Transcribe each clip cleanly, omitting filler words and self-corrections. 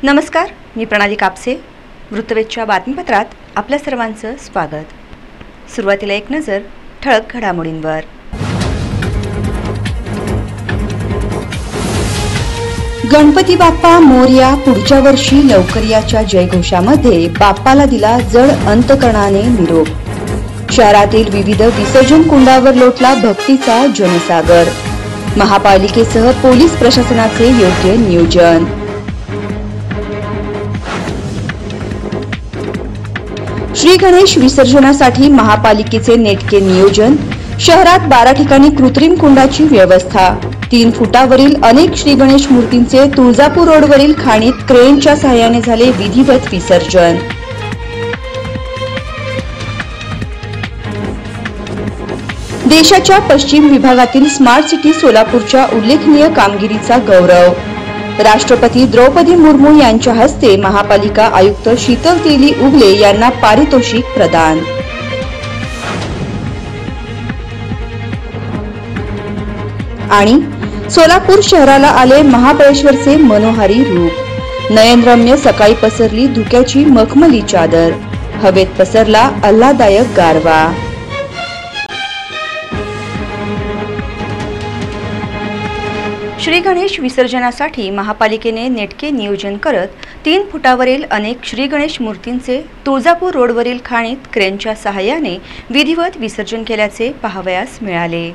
नमस्कार, मी प्रणाली कापसे. वृत्तवेधच्या बातमीपत्रात आपल्या सर्वांचं स्वागत. सुरुवातीला एक नजर ठळक घडामोडींवर. गणपती बाप्पा मोरया पुढच्या वर्षी लवकर याच्या जयघोषामध्ये बाप्पाला दिला जड अंतकरणाने निरोप. शहरातील विविध विसर्जन कुंडावर लोटला भक्तीचा जनसागर. महापालिकेसह पोलीस प्रशासनाचे योग्य नियोजन. श्री गणेश विसर्जनासाठी महापालिकेचे नेटके नियोजन. शहरात 12 ठिकाणी कृत्रिम कुंडाची व्यवस्था. 3 फुटावरील अनेक श्री गणेश मूर्तींचे तुळजापूर रोडवरील खाणीत क्रेनच्या सहाय्याने झाले विधिवत विसर्जन. देशाच्या पश्चिम विभागातील स्मार्ट सिटी सोलापूरच्या उल्लेखनीय कामगिरीचा गौरव. राष्ट्रपती द्रौपदी मुर्मू यांच्या हस्ते महापालिका आयुक्त शीतल तेली उगले यांना पारितोषिक प्रदान. आणि सोलापूर शहराला आले महाबळेश्वरचे मनोहारी रूप. नयनरम्य सकाळी पसरली धुक्याची मखमली चादर. हवेत पसरला आल्हाददायक गारवा. श्री गणेश विसर्जनासाठी महापालिकेने नेटके नियोजन करत 3 फुटावरील अनेक श्री गणेश मूर्तींचे तुळजापूर रोडवरील खाणीत क्रेनच्या सहाय्याने विधिवत विसर्जन केल्याचे पाहावयास मिळाले.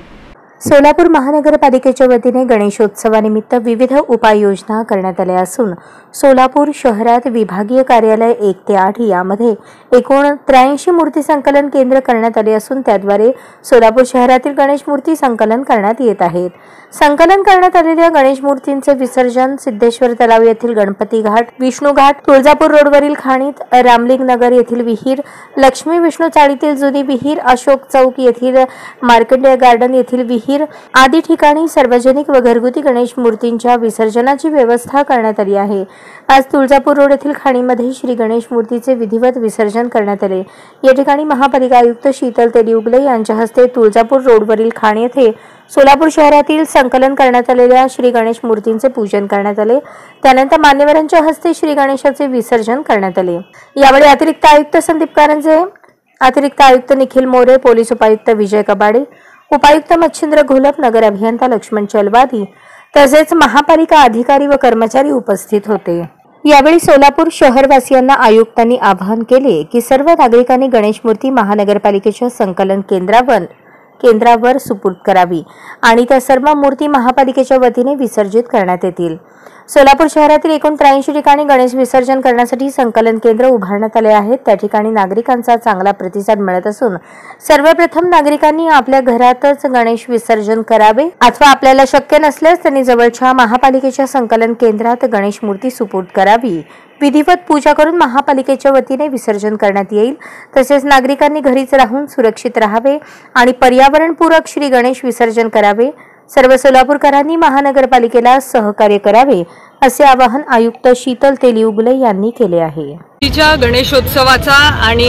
सोलापूर महानगरपालिकेच्या वतीने गणेशोत्सवानिमित्त विविध उपाययोजना करण्यात आल्या असून सोलापूर शहरात विभागीय कार्यालय 1 ते 8 यामध्ये एकूण 83 मूर्ती संकलन केंद्र करण्यात आले असून त्याद्वारे सोलापूर शहरातील गणेश मूर्ती संकलन करण्यात येत आहेत. संकलन करण्यात आलेल्या गणेश मूर्तींचे विसर्जन सिद्धेश्वर तलाव येथील गणपती घाट, विष्णू घाट, तुळजापूर रोडवरील खाणीत, रामलिंग नगर येथील विहीर, लक्ष्मी विष्णू चाळीतील जुनी विहीर, अशोक चौक येथील मार्कंडेय गार्डन येथील विहीर आदी ठिकाणी सार्वजनिक व घरगुती गणेश मूर्तींच्या विसर्जनाची व्यवस्था करण्यात आली आहे. आज तुळजापूर रोड येथील खाणीमध्ये श्री गणेश मूर्तीचे विधिवत विसर्जन करण्यात आले. या ठिकाणी महापालिका आयुक्त शीतल तेली उगले यांच्या हस्ते तुळजापूर रोडवरील खाणी येथे सोलापूर शहरातील संकलन करण्यात आलेल्या श्री गणेश मूर्तींचे पूजन करण्यात आले. त्यानंतर मान्यवरांच्या हस्ते श्री गणेशाचे विसर्जन करण्यात आले. यावेळी अतिरिक्त आयुक्त संदीप कारंजे, अतिरिक्त आयुक्त निखिल मोरे, पोलीस उपायुक्त विजय कबाडे, उपायुक्त मच्छिंद्र घोलप, नगर अभियंता लक्ष्मण चलवादी तसेच महापालिका अधिकारी व कर्मचारी उपस्थित होते. यावेळी सोलापूर शहरवासियांना आयुक्तांनी आवाहन केले की सर्व नागरिकांनी गणेश मूर्ती महानगरपालिकेच्या संकलन केंद्रावर सुपूर्द करावी आणि त्या सर्व मूर्ती महापालिकेच्या वतीने विसर्जित करण्यात येतील. सोलापूर शहरातील एकूण 83 ठिकाणी गणेश विसर्जन करण्यासाठी संकलन केंद्र उभारण्यात आले आहेत. त्या ठिकाणी नागरिकांचा चांगला प्रतिसाद मिळत असून सर्वप्रथम नागरिकांनी आपल्या घरातच गणेश विसर्जन करावे अथवा आपल्याला शक्य नसल्यास त्यांनी जवळच्या महापालिकेच्या संकलन केंद्रात गणेश मूर्ती सुपूर्द करावी. विधिवत पूजा करून महापालिकेच्या वतीने विसर्जन करण्यात येईल. तसेच नागरिकांनी घरीच राहून सुरक्षित राहावे आणि पर्यावरणपूरक श्री गणेश विसर्जन करावे. सर्व सोलापूरकरांनी महानगरपालिकेला सहकार्य करावे असे आवाहन आयुक्त शीतल तेली उगले यांनी केले आहे. गणेशोत्सवाचा आणि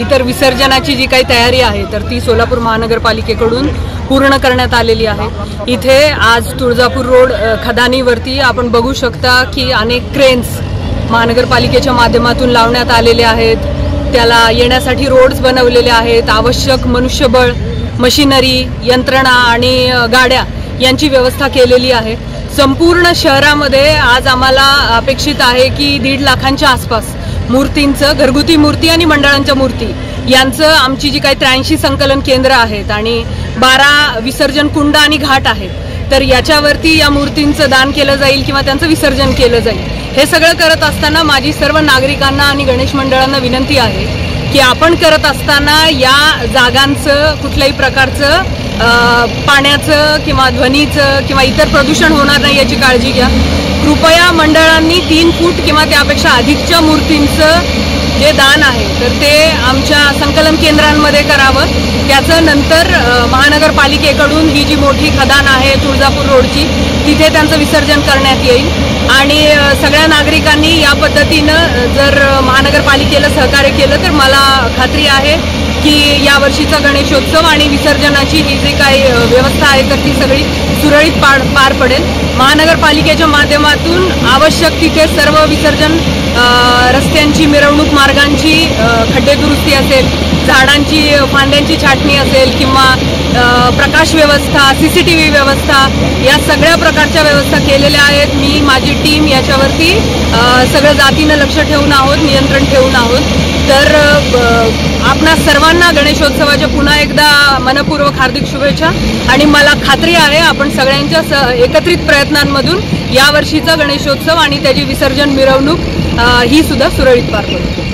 इतर विसर्जनाची जी काही तयारी आहे तर ती सोलापूर महानगरपालिकेकडून पूर्ण करण्यात आलेली आहे. इथे आज तुळजापूर रोड खदानीवरती आपण बघू शकता की अनेक क्रेन्स महानगरपालिकेच्या माध्यमातून लावण्यात आलेले आहेत. त्याला येण्यासाठी रोड्स बनवलेले आहेत. आवश्यक मनुष्यबळ, मशिनरी, यंत्रणा आणि गाड्या यांची व्यवस्था केलेली आहे. संपूर्ण शहरामध्ये आज आम्हाला अपेक्षित आहे की 1.5 लाखांच्या आसपास मूर्तींचं, घरगुती मूर्ती आणि मंडळांच्या मूर्ती यांचं आमची जी काही 83 संकलन केंद्र आहेत आणि 12 विसर्जन कुंड आणि घाट आहेत तर याच्यावरती या मूर्तींचं दान केलं जाईल किंवा त्यांचं विसर्जन केलं जाईल. हे सगळं करत असताना माझी सर्व नागरिकांना आणि गणेश मंडळांना विनंती आहे की आपण करत असताना या जागांचं कुठल्याही प्रकारचं पाण्याचं किंवा ध्वनीचं किंवा इतर प्रदूषण होणार नाही याची काळजी घ्या. कृपया मंडळांनी 3 फूट किंवा त्यापेक्षा अधिकच्या मूर्तींचं जे दान आहे तर ते आमच्या संकलन केंद्रांमध्ये करावं. त्याचं नंतर महानगरपालिकेकडून ही जी मोठी खदान आहे तुळजापूर रोडची तिथे त्यांचं विसर्जन करण्यात येईल. आणि सगळ्या नागरिकांनी या पद्धतीनं जर महानगरपालिकेला सहकार्य केलं तर मला खात्री आहे की यावर्षीचा गणेशोत्सव आणि विसर्जनाची ही जी काही व्यवस्था आहे तर ती सगळी सुरळीत पार पडेल। महानगरपालिकेच्या माध्यमातून आवश्यक तिथे सर्व विसर्जन, रस्त्यांची, मिरवणूक मार्गांची खड्डे दुरुस्ती असेल, झाडांची फांद्यांची छाटणी असेल किंवा प्रकाश व्यवस्था, CCTV व्यवस्था, या सगळ्या प्रकारच्या व्यवस्था केलेल्या आहेत। मी, माझी टीम याच्यावरती सगळं जातीनं लक्ष ठेवून आहोत, नियंत्रण ठेवून आहोत। तर आपणा सर्वांना गणेशोत्सवाच्या पुन्हा एकदा मनपूर्वक हार्दिक शुभेच्छा आणि मला खात्री आहे आपण सगळ्यांच्या एकत्रित प्रयत्नांमधून यावर्षीचा गणेशोत्सव आणि त्याची विसर्जन मिरवणूक ही सुद्धा सुरळीत पार पडेल।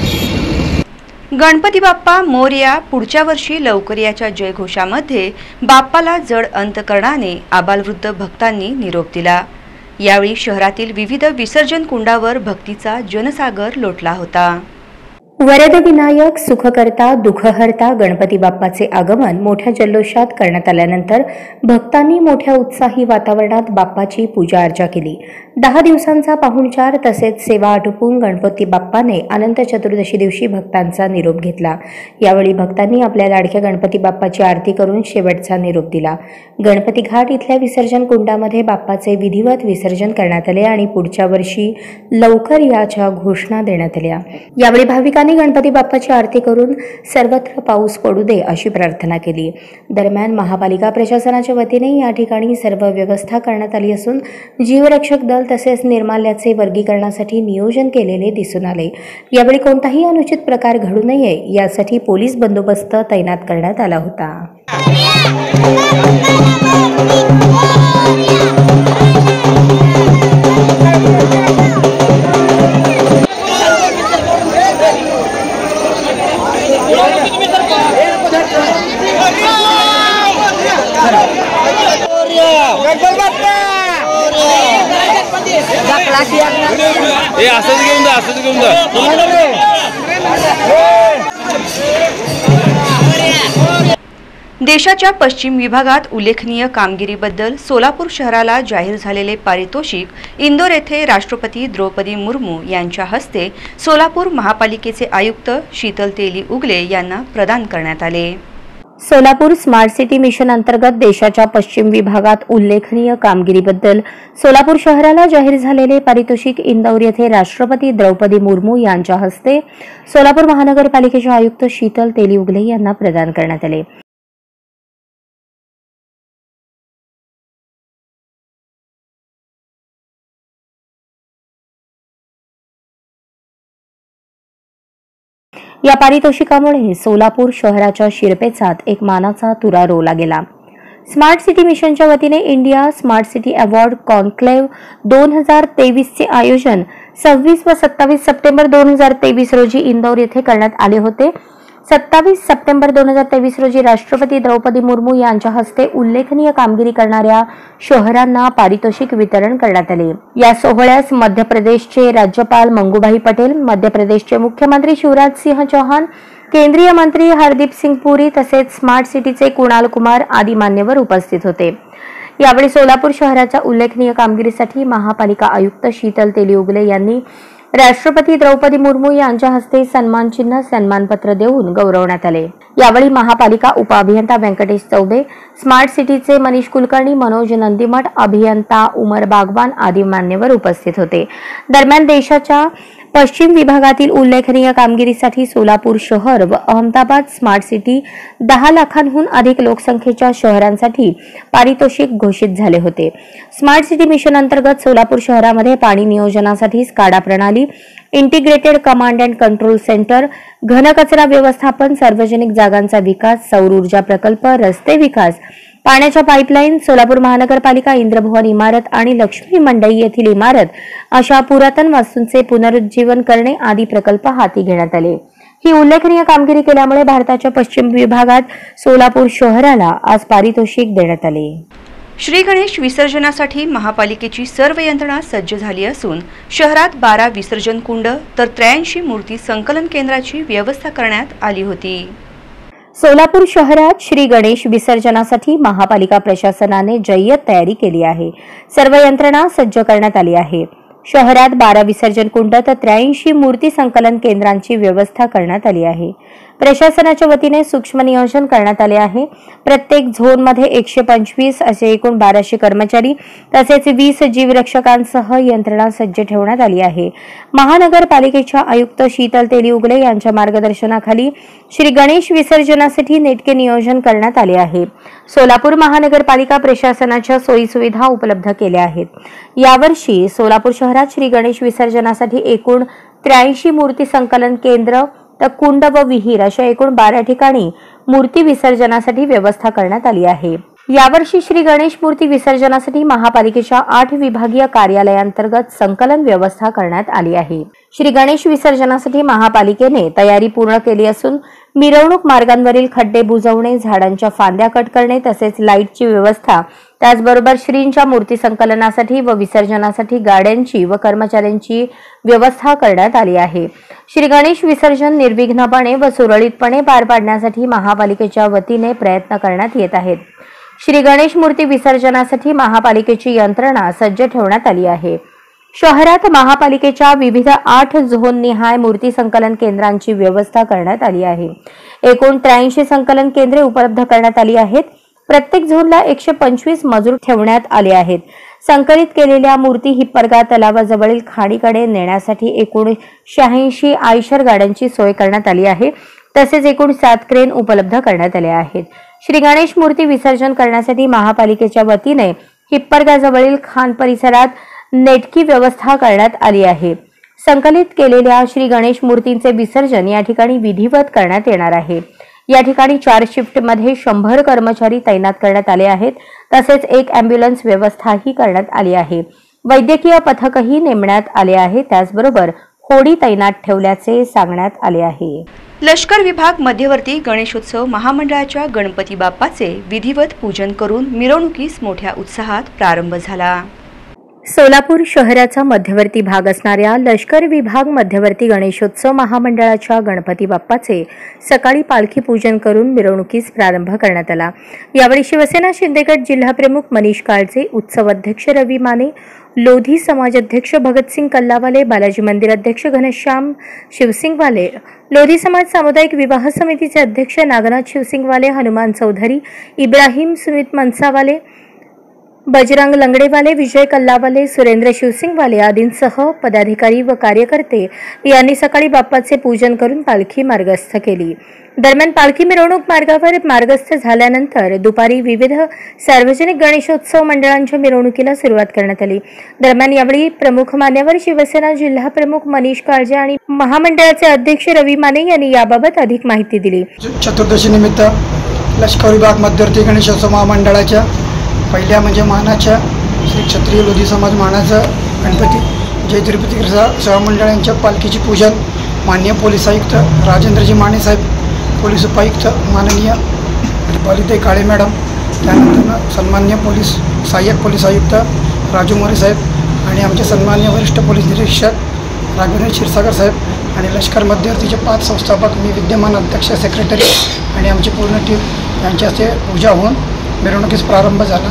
गणपती बाप्पा मोरया, पुढच्या वर्षी लवकर याच्या जयघोषामध्ये बाप्पाला जड अंतकरणाने आबालवृद्ध भक्तांनी निरोप दिला। यावेळी शहरातील विविध विसर्जन कुंडावर भक्तीचा जनसागर लोटला होता। वरद विनायक, सुखकर्ता, दुःखहर्ता गणपती बाप्पाचे आगमन मोठ्या जल्लोषात करण्यात आल्यानंतर भक्तांनी मोठ्या उत्साही वातावरणात बाप्पाची पूजा अर्चा केली। 10 दिवसांचा पाहुणचार तसेच सेवा आटोपून गणपती बाप्पाने अनंत चतुर्दशी दिवशी भक्तांचा निरोप घेतला। यावेळी भक्तांनी आपल्या लाडक्या गणपती बाप्पाची आरती करून शेवटचा निरोप दिला। गणपती घाट इथल्या विसर्जन कुंडामध्ये बाप्पाचे विधिवत विसर्जन करण्यात आले आणि पुढच्या वर्षी लवकर याच्या घोषणा देण्यात आल्या। यावेळी भाविकांनी गणपती बाप्पाची आरती करून सर्वत्र पाऊस पडू दे अशी प्रार्थना केली। दरम्यान महापालिका प्रशासनाच्या वतीने या ठिकाणी सर्व व्यवस्था करण्यात आली असून जीवरक्षक दल तसेच निर्माल्याचे वर्गीकरणासाठी नियोजन केलेले दिसून आले। यावेळी कोणताही अनुचित प्रकार घडू नये यासाठी पोलीस बंदोबस्त तैनात करण्यात आला होता। देशाच्या पश्चिम विभागात उल्लेखनीय कामगिरीबद्दल सोलापूर शहराला जाहीर झालेले पारितोषिक इंदोर येथे राष्ट्रपती द्रौपदी मुर्मू यांच्या हस्ते सोलापूर महापालिकेचे आयुक्त शीतल तेली उगले यांना प्रदान करण्यात आले। सोलापूर स्मार्ट सिटी मिशन अंतर्गत देशाच्या पश्चिम विभागात उल्लेखनीय कामगिरीबद्दल सोलापूर शहराला जाहीर झालेले पारितोषिक इंदौर येथे राष्ट्रपती द्रौपदी मुर्मू यांच्या हस्ते सोलापूर महानगरपालिकेचे आयुक्त शीतल तेली उगले यांना प्रदान करण्यात आले। या पारितोषिकामुळे सोलापूर शहराच्या शिरपेचात एक मानाचा तुरा रोवला गेला। स्मार्ट सिटी मिशनच्या वतीने India smart city award conclave 2023 चे आयोजन 26 व 27 सप्टेंबर 2023 रोजी इंदौर येथे करण्यात आले होते। 27 सप्टेंबर 2023 रोजी राष्ट्रपती द्रौपदी मुर्मू यांच्या हस्ते उल्लेखनीय कामगिरी करणाऱ्या शहरांना पारितोषिक वितरण करण्यात आले। या सोहळ्यास मध्य प्रदेशचे राज्यपाल मंगूभाई पटेल, मध्य प्रदेशचे मुख्यमंत्री शिवराज सिंह चौहान, केंद्रीय मंत्री हरदीप सिंग पुरी तसेच स्मार्ट सिटीचे कुणाल कुमार आदी मान्यवर उपस्थित होते। यावेळी सोलापूर शहराच्या उल्लेखनीय कामगिरीसाठी महापालिका आयुक्त शीतल तेली उगले यांनी राष्ट्रपती द्रौपदी मुर्मू यांच्या हस्ते सन्मान चिन्ह, सन्मानपत्र देऊन गौरवण्यात आले। यावेळी महापालिका उपअभियंता व्यंकटेश चौबे, स्मार्ट सिटीचे मनीष कुलकर्णी, मनोज नंदीमठ, अभियंता उमर बागवान आदी मान्यवर उपस्थित होते। दरम्यान देशाच्या पश्चिम विभागातील उल्लेखनीय कामगिरीसाठी सोलापूर शहर व अहमदाबाद स्मार्ट सिटी 10 लाखांहून अधिक लोकसंख्येच्या शहरांसाठी पारितोषिक घोषित झाले होते। स्मार्ट सिटी मिशन अंतर्गत सोलापूर शहरामध्ये पाणी नियोजनासाठी स्काडा प्रणाली, integrated command and control centre, घनकचरा व्यवस्थापन, सार्वजनिक जागांचा विकास, सौर ऊर्जा प्रकल्प, रस्ते विकास, पाण्याच्या पाईपलाईन, सोलापूर महानगरपालिका इंद्रभवन इमारत आणि लक्ष्मी मंडई येथील इमारत अशा पुरातन वास्तूंचे पुनरुज्जीवन करणे आदी प्रकल्प हाती घेण्यात आले। ही उल्लेखनीय कामगिरी केल्यामुळे भारताच्या पश्चिम विभागात सोलापूर शहराला आज पारितोषिक देण्यात आले। श्री गणेश विसर्जनासाठी महापालिकेची सर्व यंत्रणा सज्ज झाली असून शहरात 12 विसर्जन कुंड तर 83 मूर्ती संकलन केंद्राची व्यवस्था करण्यात आली होती। सोलापूर शहरात श्री गणेश विसर्जनासाठी महापालिका प्रशासनाने जय्यत तयारी केली आहे। सर्व यंत्रणा सज्ज करण्यात आली आहे। शहरात 12 विसर्जन कुंड तर 83 मूर्ती संकलन केंद्रांची व्यवस्था करण्यात आली आहे। प्रशासनाच्या वतीने सूक्ष्म नियोजन करण्यात आले आहे। प्रत्येक झोनमध्ये 125 असे एकूण 1200 कर्मचारी तसेच 20 जीवरक्षकांसह यंत्रणा सज्ज ठेवण्यात आली आहे। महानगरपालिकेच्या आयुक्त शीतल तेली उगले यांच्या मार्गदर्शनाखाली श्री गणेश विसर्जनासाठी नेटके नियोजन करण्यात आले आहे। सोलापूर महानगरपालिका प्रशासनाच्या सोयीसुविधा उपलब्ध केल्या आहेत। यावर्षी सोलापूर शहरात श्री गणेश विसर्जनासाठी एकूण 83 मूर्ती संकलन केंद्र तर कुंड व विहीर अशा एकूण 12 ठिकाणी मूर्ती विसर्जनासाठी व्यवस्था करण्यात आली आहे। यावर्षी श्री गणेश मूर्ती विसर्जनासाठी महापालिकेच्या 8 विभागीय कार्यालयांतर्गत संकलन व्यवस्था करण्यात आली आहे। श्री गणेश विसर्जनासाठी महापालिकेने तयारी पूर्ण केली असून मिरवणूक मार्गांवरील खड्डे बुजवणे, झाडांच्या फांद्या कट करणे तसेच लाईटची व्यवस्था, त्याचबरोबर श्रींच्या मूर्ती संकलनासाठी व विसर्जनासाठी गाड्यांची व कर्मचाऱ्यांची व्यवस्था करण्यात आली आहे। श्री गणेश विसर्जन निर्विघ्नपणे व सुरळीतपणे पार पाडण्यासाठी महापालिकेच्या वतीने प्रयत्न करण्यात येत आहेत। श्री गणेश मूर्ती विसर्जनासाठी महापालिकेची यंत्रणा सज्ज ठेवण्यात आली आहे। शहरात महापालिकेच्या विविध 8 झोन निहाय मूर्ती संकलन केंद्रांची व्यवस्था करण्यात आली आहे। एकूण 83 संकलन केंद्रे उपलब्ध करण्यात आली आहेत। प्रत्येक झोनला 125 मजूर ठेवण्यात आले आहेत। संकलित केलेल्या मूर्ती हिप्परगा तलावाजवळील खाडीकडे नेण्यासाठी एकूण 86 आयशर गाड्यांची सोय करण्यात आली आहे। तसेच एकूण 7 क्रेन उपलब्ध करण्यात आले आहेत। श्री गणेश मूर्ती विसर्जन करण्यासाठी महापालिकेच्या वतीने हिप्परगाजवळील खान परिसरात नेटकी व्यवस्था करण्यात आली आहे। संकलित केलेल्या श्री गणेश मूर्तींचे विसर्जन या ठिकाणी विधिवत करण्यात येणार आहे। या ठिकाणी 4 शिफ्टमध्ये 100 कर्मचारी तैनात करण्यात आले आहेत। तसेच एक ॲम्ब्युलन्स व्यवस्थाही करण्यात आली आहे। वैद्यकीय पथकही नेमण्यात आले आहे। त्याचबरोबर होडी तैनात ठेवल्याचे सांगण्यात आले आहे। लष्कर विभाग मध्यवर्ती गणेशोत्सव महामंडळाच्या गणपती बाप्पाचे विधिवत पूजन करून मिरवणुकीस मोठ्या उत्साहात प्रारंभ झाला। सोलापूर शहराचा मध्यवर्ती भाग असणाऱ्या लष्कर विभाग मध्यवर्ती गणेशोत्सव महामंडळाच्या गणपती बाप्पाचे सकाळी पालखी पूजन करून मिरवणुकीस प्रारंभ करण्यात आला। यावेळी शिवसेना शिंदेगड जिल्हाप्रमुख मनीष काळजे, उत्सव अध्यक्ष रवी माने, लोधी समाजाध्यक्ष भगतसिंग कल्लावाले, बालाजी मंदिर अध्यक्ष घनश्याम शिवसिंगवाले, लोधी समाज सामुदायिक विवाह समितीचे अध्यक्ष नागनाथ शिवसिंगवाले, हनुमान चौधरी, इब्राहिम सुमित मनसावाले, बजरंग लंगडेवाले, विजय कल्लावाले, सुरेंद्र शिवसिंगवाले आदींसह पदाधिकारी व कार्यकर्ते यांनी सकाळी बाप्पाचे पूजन करून पालखी मार्गस्थ केली। दरम्यान पालखी मिरवणूक मार्गावर मार्गस्थ झाल्यानंतर दुपारी विविध सार्वजनिक गणेशोत्सव मंडळांच्या मिरवणुकीला सुरुवात करण्यात आली। दरम्यान यावेळी प्रमुख मान्यवर शिवसेना जिल्हा प्रमुख मनीष काळजे आणि महामंडळाचे अध्यक्ष रवी माने यांनी याबाबत अधिक माहिती दिली। चतुर्दशी निमित्त लष्कर विभाग मध्यवर्ती गणेशोत्सव महामंडळाच्या पहिल्या म्हणजे मानाच्या श्री क्षत्रिय लोधी समाज मानाचा गणपती जय तिरुपती सेवा मंडळ यांच्या पालखीची पूजन माननीय पोलीस आयुक्त राजेंद्रजी माने साहेब, पोलीस उपायुक्त माननीय दीपालीताई काळे मॅडम, त्यानंतर सन्माननीय पोलीस सहाय्यक पोलीस आयुक्त राजू मोरे साहेब आणि आमचे सन्माननीय वरिष्ठ पोलीस निरीक्षक राघवेंद्र क्षीरसागर साहेब आणि लष्कर मध्यवर्तीचे 5 संस्थापक, मी विद्यमान अध्यक्ष, सेक्रेटरी आणि आमची पूर्ण टीम यांच्या हस्ते पूजा होऊन मिरवणुकीस प्रारंभ झाला।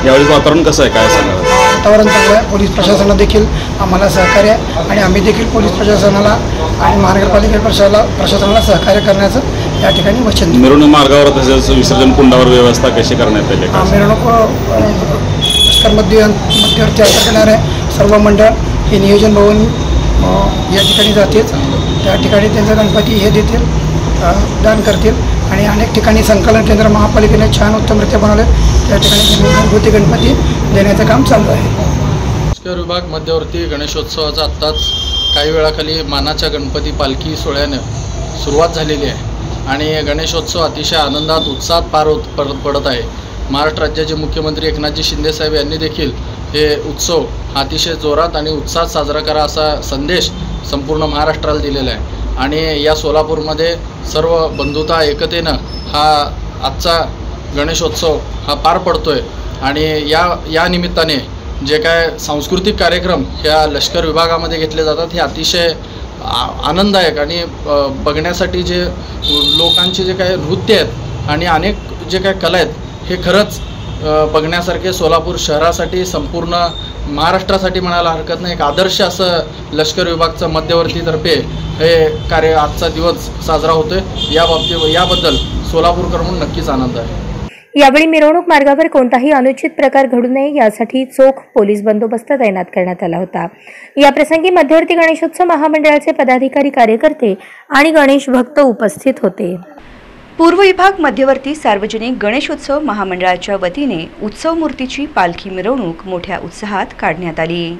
यावेळी वातावरण कसं आहे, काय सांगा? वातावरण चांगलं आहे। पोलीस प्रशासनाला देखील आम्हाला सहकार्य आणि आम्ही देखील पोलीस प्रशासनाला आणि महानगरपालिका प्रशासनाला सहकार्य करण्याचं या ठिकाणी वचन दिलं। मिरवणूक मार्गावर तसेच विसर्जन कुंडावर व्यवस्था कशी करण्यात आली? मिरवणूक लष्कर मध्यवर्ती असणारे सर्व मंडळ हे नियोजन भवन या ठिकाणी जातील। त्या ठिकाणी त्यांचा गणपती हे देतील, दान करतील आणि अनेक ठिकाणी संकलन केंद्र महापालिकेने छान उत्तमरित्या बनवले। त्या ठिकाणी घरगुती गणपती देण्याचं काम चालू आहे। लष्कर विभाग मध्यवर्ती गणेशोत्सवाचा आत्ताच काही वेळाखाली मानाच्या गणपती पालखी सोहळ्यानं सुरुवात झालेली आहे आणि गणेशोत्सव अतिशय आनंदात उत्साहात पार पडत आहे। महाराष्ट्र राज्याचे मुख्यमंत्री एकनाथजी शिंदे साहेब यांनी देखील हे उत्सव अतिशय जोरात आणि उत्साहात साजरा करा असा संदेश संपूर्ण महाराष्ट्राला दिलेला आहे आणि या सोलापूरमध्ये सर्व बंधुता एकतेनं हा आजचा गणेशोत्सव हा पार पडतोय आणि या निमित्ताने जे काय सांस्कृतिक कार्यक्रम ह्या लष्कर विभागामध्ये घेतले जातात हे अतिशय आनंददायक आणि बघण्यासाठी जे लोकांचे जे काही नृत्य आहेत आणि अनेक जे काही कला आहेत हे खरंच बघण्यासारखे सोलापूर शहरासाठी संपूर्ण महाराष्ट्रासाठी म्हणायला हरकत नाही एक आदर्श असं लष्कर विभागचं मध्यवर्तीतर्फे हे कार्य आजचा दिवस साजरा होतोय याबद्दल सोलापूरकर म्हणून नक्कीच आनंद आहे। यावेळी मिरवणूक मार्गावर कोणताही अनुचित प्रकार घडू नये यासाठी चोख पोलीस बंदोबस्त तैनात करण्यात आला होता। याप्रसंगी मध्यवर्ती गणेशोत्सव महामंडळाचे पदाधिकारी कार्यकर्ते आणि गणेश भक्त उपस्थित होते। पूर्व विभाग मध्यवर्ती सार्वजनिक गणेशोत्सव महामंडळाच्या वतीने उत्सव मूर्तीची पालखी मिरवणूक मोठ्या उत्साहात काढण्यात आली।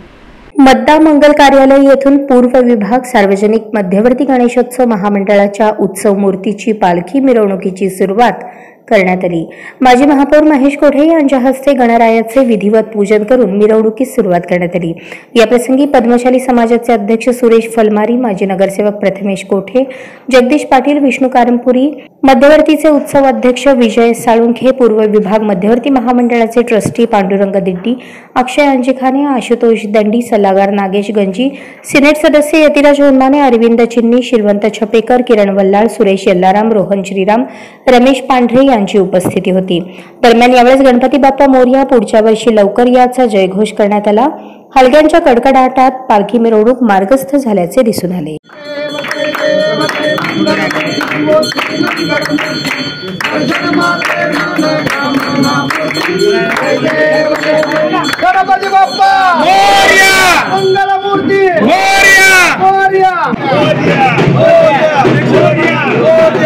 मद्दा मंगल कार्यालय येथून पूर्व विभाग सार्वजनिक मध्यवर्ती गणेशोत्सव महामंडळाच्या उत्सव मूर्तीची पालखी मिरवणुकीची सुरुवात करण्यात आली। माजी महापौर महेश कोठे यांच्या हस्ते गणरायाचे विधिवत पूजन करून मिरवणुकीस सुरुवात करण्यात आली। याप्रसंगी पद्मशाली समाजाचे अध्यक्ष सुरेश फलमारी, माजी नगरसेवक प्रथमेश कोठे, जगदीश पाटील, विष्णू कारंपुरी, मध्यवर्तीचे उत्सव अध्यक्ष विजय साळुंखे, पूर्व विभाग मध्यवर्ती महामंडळाचे ट्रस्टी पांडुरंग दिड्डी, अक्षय अंजिखाने, आशुतोष दंडी, सल्लागार नागेश गंजी, सिनेट सदस्य यतिराज उन्माने, अरविंद चिन्नी, शिरवंत छपेकर, किरण वल्लाळ, सुरेश यल्लाराम, रोहन श्रीराम, रमेश पांढरे यांची उपस्थिती होती। दरम्यान यावेळेस गणपती बाप्पा मोरया, पुढच्या वर्षी लवकर याचा जयघोष करण्यात आला। हलग्यांच्या कडकडाटात पालखी मिरवणूक मार्गस्थ झाल्याचे दिसून आले। गणपती बाप्पा मोरया, मंगलमूर्ती मोरया, मोरया, मोरया, मोरया, मोरया, मोरया।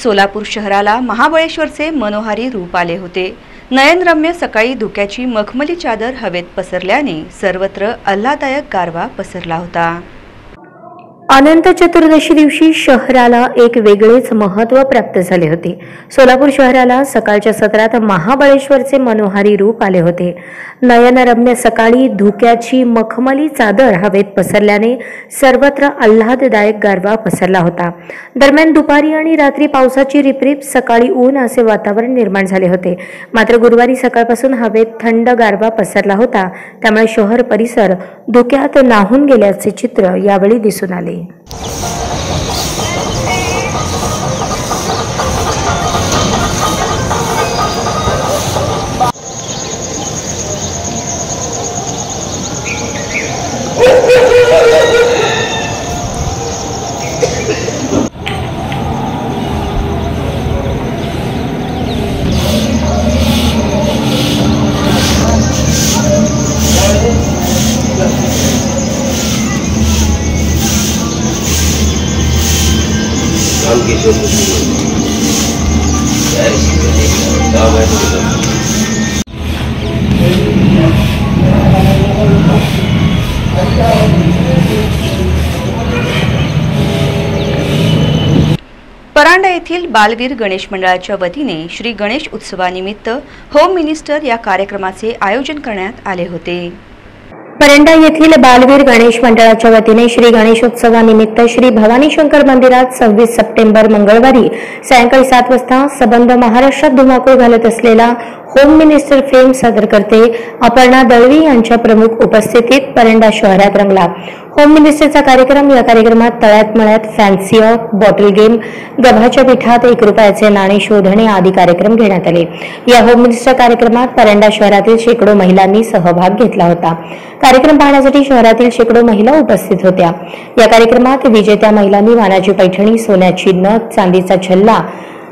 सोलापूर शहराला महाबळेश्वरचे मनोहारी रूप आले होते। नयनरम्य सकाळी धुक्याची मखमली चादर हवेत पसरल्याने सर्वत्र आल्हाददायक गारवा पसरला होता। अनंत चतुर्दशी दिवशी शहराला एक वेगळेच महत्त्व प्राप्त झाले होते। सोलापूर शहराला सकाळच्या सत्रात महाबळेश्वरचे मनोहारी रूप आले होते। नयनरम्य सकाळी धुक्याची मखमली चादर हवेत पसरल्याने सर्वत्र आल्हाददायक गारवा पसरला होता। दरम्यान दुपारी आणि रात्री पावसाची रिपरिप, सकाळी ऊन असे वातावरण निर्माण झाले होते। मात्र गुरुवारी सकाळपासून हवेत थंड गारवा पसरला होता, त्यामुळे शहर परिसर धुक्यात न्हाऊन गेल्याचे चित्र यावेळी दिसून आले। परांडा येथील बालवीर गणेश मंडळाच्या वतीने श्री गणेश उत्सवानिमित्त होम मिनिस्टर या कार्यक्रमाचे आयोजन करण्यात आले होते। परांडा येथील बालवीर गणेश मंडळाच्या वतीने श्री गणेशोत्सवानिमित्त श्री भवानी शंकर मंदिरात 26 सप्टेंबर मंगळवारी सायंकाळी 7 वाजता सबंध महाराष्ट्रात धुमाकूळ घालत असलेला होम मिनिस्टर फिल्म सादर करते अपर्णा दळवी यांच्या प्रमुख उपस्थितीत परांडा शहरात रंगला। होम मिनिस्टरचा कार्यक्रम, या कार्यक्रमात तळ्यात मळ्यात फॅन्सी बॉटल गेम, गव्हाच्या पिठात 1 रुपयाचे नाणे शोधणे आदी कार्यक्रम घेण्यात आले। या होम मिनिस्टर कार्यक्रमात परांडा शहरातील शेकडो महिलांनी सहभाग घेतला होता। कार्यक्रम पाहण्यासाठी शहरातील शेकडो महिला उपस्थित होत्या। या कार्यक्रमात विजेत्या महिलांनी मानाची पैठणी, सोन्याची नथ, चांदीचा छल्ला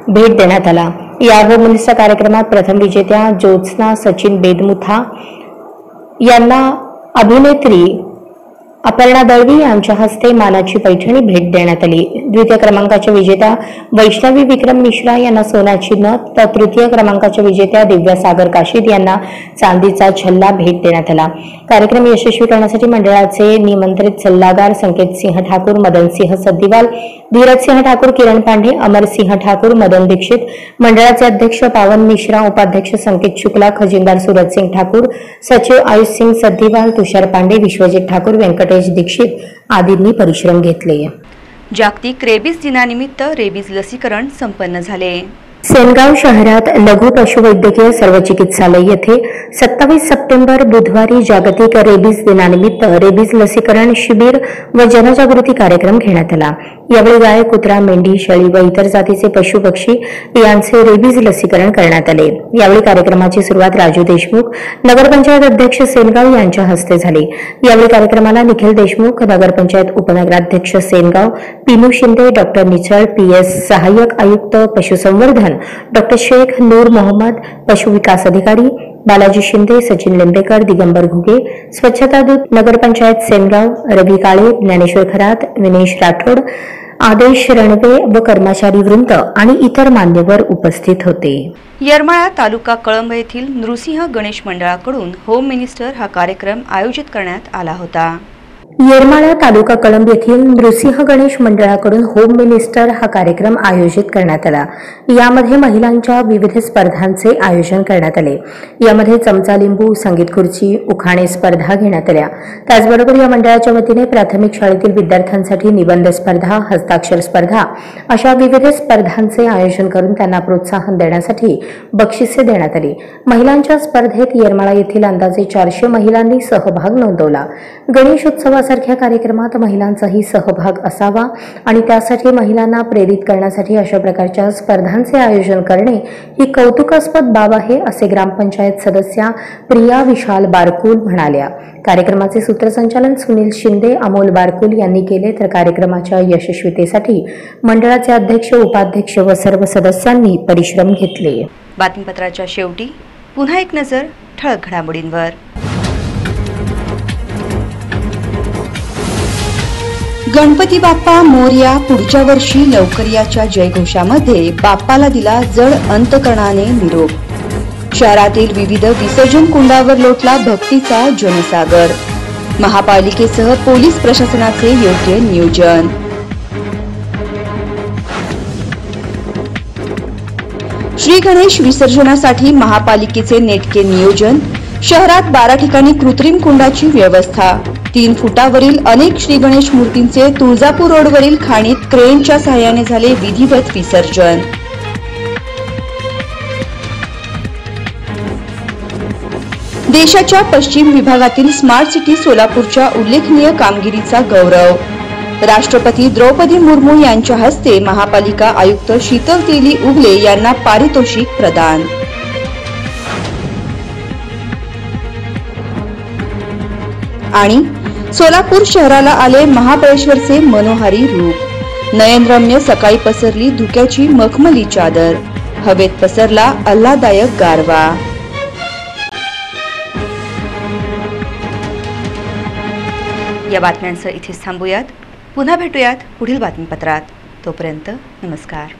भेट देण्यात आला। या होम मिनिस्टर कार्यक्रमात प्रथम विजेत्या ज्योत्स्ना सचिन बेदमुथा यांना अभिनेत्री अपर्णा दळवी यांच्या हस्ते मानाची पैठणी भेट देण्यात आली। द्वितीय क्रमांकाच्या विजेत्या वैष्णवी विक्रम मिश्रा यांना सोन्याची नथ तर तृतीय क्रमांकाच्या विजेत्या दिव्या सागर काशीद यांना चांदीचा छल्ला भेट देण्यात आला। कार्यक्रम यशस्वी करण्यासाठी मंडळाचे निमंत्रित सल्लागार संकेत सिंह ठाकूर, मदन सिंह सद्दीवाल, धीरज सिंह ठाकूर, किरण पांडे, अमर सिंह ठाकूर, मदन दीक्षित, मंडळाचे अध्यक्ष पावन मिश्रा, उपाध्यक्ष संकेत शुक्ला, खजिनदार सूरज सिंह ठाकूर, सचिव आयुष सिंह सद्दीवाल, तुषार पांडे, विश्वजित ठाकूर, व्यंकटेश दीक्षित आदींनी परिश्रम घेतले। जागतिक रेबीज दिनानिमित्त रेबीज लसीकरण संपन्न झाले। सेनगाव शहरात लघु पशुवैद्यकीय सर्व चिकित्सालय येथे 27 सप्टेंबर बुधवारी जागतिक रेबीज दिनानिमित्त रेबीज लसीकरण शिबिर व जनजागृती कार्यक्रम घेण्यात आला। यावेळी गाय, कुत्रा, मेंढी, शेळी व इतर जातीचे पशु पक्षी यांचे रेबीज लसीकरण करण्यात आले। यावेळी कार्यक्रमाची सुरुवात राजू देशमुख, नगरपंचायत अध्यक्ष सेनगाव यांच्या हस्ते झाली। यावेळी कार्यक्रमाला निखिल देशमुख, नगरपंचायत उपनगराध्यक्ष सेनगाव, पिनू शिंदे, डॉक्टर निचळ, PS सहाय्यक आयुक्त पशुसंवर्धन डॉक्टर शेख नूर मोहम्मद, पशु विकास अधिकारी बालाजी शिंदे, सचिन लिंबेकर, दिगंबर घुगे, स्वच्छता दूत नगरपंचायत सेनगाव, रवी काळे, ज्ञानेश्वर खरात, विनेश राठोड, आदेश रणवे व कर्मचारी वृंद आणि इतर मान्यवर उपस्थित होते। येरमाळा तालुका कळंब येथील नृसिंह गणेश मंडळाकडून होम मिनिस्टर हा कार्यक्रम आयोजित करण्यात आला होता। येरमाळा तालुका कळंब येथील नृसिंह गणेश मंडळाकडून होम मिनिस्टर हा कार्यक्रम आयोजित करण्यात आला। यामध्ये महिलांच्या विविध स्पर्धांचे आयोजन करण्यात आले। यामध्ये चमचा लिंबू, संगीत खुर्ची, उखाणे स्पर्धा घेण्यात आल्या। त्याचबरोबर या मंडळाच्या वतीने प्राथमिक शाळेतील विद्यार्थ्यांसाठी निबंध स्पर्धा, हस्ताक्षर स्पर्धा अशा विविध स्पर्धांचे आयोजन करून त्यांना प्रोत्साहन देण्यासाठी बक्षिसे देण्यात आली। महिलांच्या स्पर्धेत येरमाळा येथील अंदाजे 400 महिलांनी सहभाग नोंदवला। गणेशोत्सवासारख्या कार्यक्रमात महिलांचाही सहभाग असावा आणि त्यासाठी महिलांना प्रेरित करण्यासाठी अशा प्रकारच्या स्पर्धांचे आयोजन करणे ही कौतुकास्पद बाब आहे, असे ग्रामपंचायत सदस्या प्रिया विशाल बारकुल म्हणाल्या। कार्यक्रमाचे सूत्रसंचालन सुनील शिंदे, अमोल बारकुल यांनी केले, तर कार्यक्रमाच्या यशस्वीतेसाठी मंडळाचे अध्यक्ष, उपाध्यक्ष व सर्व सदस्यांनी परिश्रम घेतले। बातमीपत्राच्या शेवटी पुन्हा एक नजर ठळक घडामोडींवर। गणपती बाप्पा मोरया, पुढच्या वर्षी लवकर याच्या जयघोषामध्ये बाप्पाला दिला जड अंतकरणाने निरोप। शहरातील विविध विसर्जन कुंडावर लोटला भक्तीचा जनसागर। महापालिकेसह पोलीस प्रशासनाचे योग्य नियोजन। श्री गणेश विसर्जनासाठी महापालिकेचे नेटके नियोजन। शहरात 12 ठिकाणी कृत्रिम कुंडाची व्यवस्था। 3 फुटावरील अनेक श्री गणेश मूर्तींचे तुळजापूर रोडवरील खाणीत क्रेनच्या सहाय्याने झाले विधिवत विसर्जन। देशाच्या पश्चिम विभागातील स्मार्ट सिटी सोलापूरच्या उल्लेखनीय कामगिरीचा गौरव। राष्ट्रपती द्रौपदी मुर्मू यांच्या हस्ते महापालिका आयुक्त शीतल तेली उगले यांना पारितोषिक प्रदान। आणि सोलापूर शहराला आले महाबळेश्वरचे मनोहारी रूप। नयनरम्य सकाळी पसरली धुक्याची मखमली चादर, हवेत पसरला आल्हाददायक गारवा। या बातम्यांसह इथेच थांबूयात। पुन्हा भेटूयात पुढील बातमीपत्रात। तोपर्यंत नमस्कार।